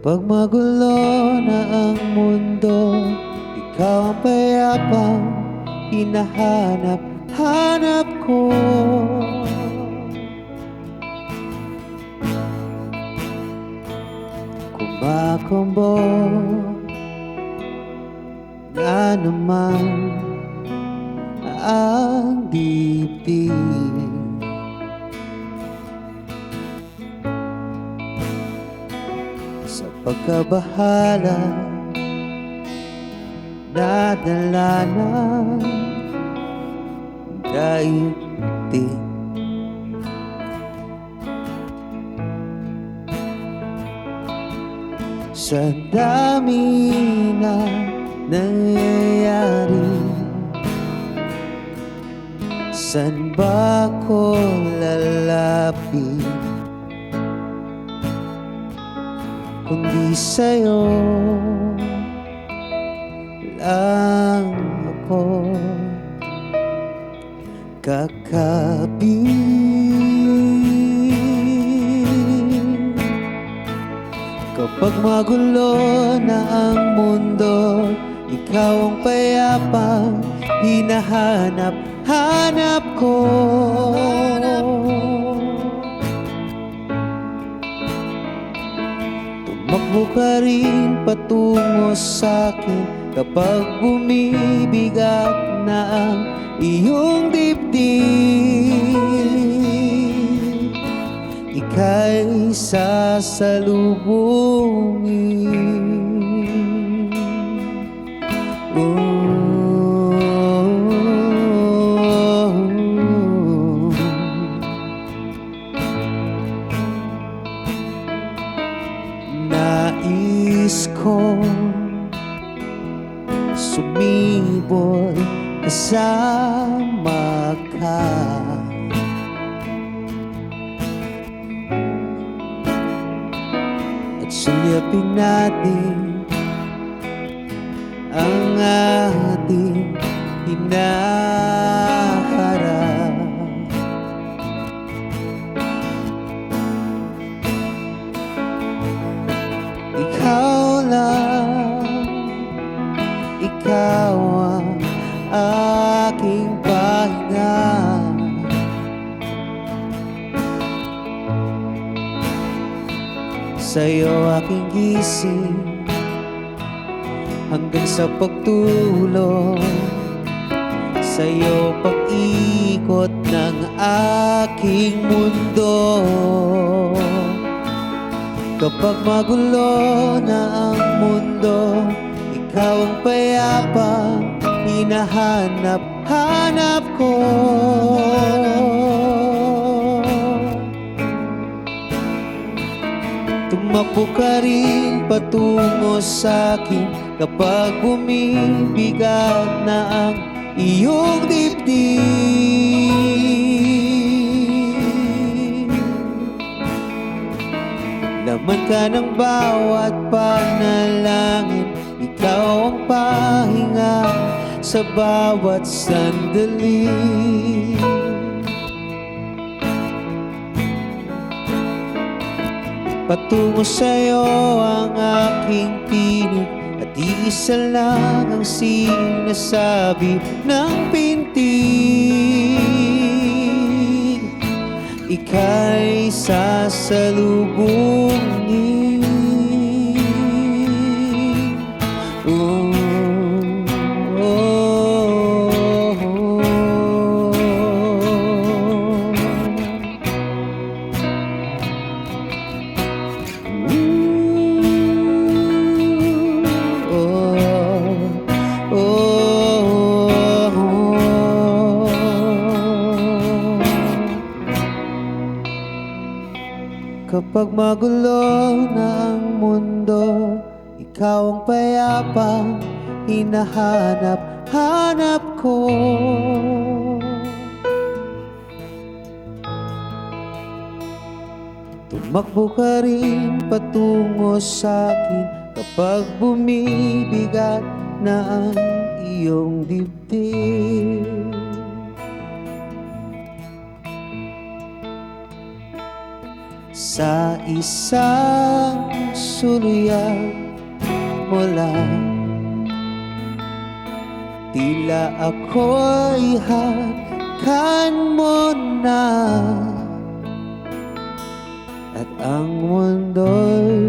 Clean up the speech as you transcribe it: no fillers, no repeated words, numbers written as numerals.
Kapag magulo na ang mundo, ikaw ang payapang hinahanap-hanap ko. Kumakombo na naman ang dibdib. Sa pagkabahala, nadala ng daigdig. Sa dami na nangyayari, saan ba ko lalapit kundi sa'yo lang ako kakabit. Kapag magulo na ang mundo, ikaw ang payapang hinahanap-hanap ko. Tumakbo ka rin patungo sa'kin kapag bumibigat na ang iyong dibdib. Ika'y sasalubungin. Nais kong sumibol kasama ka, at sulyapin natin ang ating hinaharap. Ikaw lang, ikaw ang aking pahinga. Sa'yo aking gising hanggang sa pagtulog. Sa'yo pag-ikot ng aking mundo. Kapag magulo na ang mundo, ikaw ang payapang hinahanap-hanap ko. Tumakbo ka rin patungo sa'kin kapag bumibigat na ang iyong dibdib. Laman ka ng bawat panalangin, ikaw ang pahinga sa bawat sandali. Patungo sa'yo ang aking tinig, at iisa lang ang sinasabi ng pintig. Ika'y sasalubungin. Kapag magulo na ang mundo, ikaw ang payapang hinahanap-hanap ko. Tumakbo ka rin patungo sa'kin kapag bumibigat na ang iyong dibdib. sa isang suluyan mo lang. Tila ako'y hakan mo na, at ang mundo'y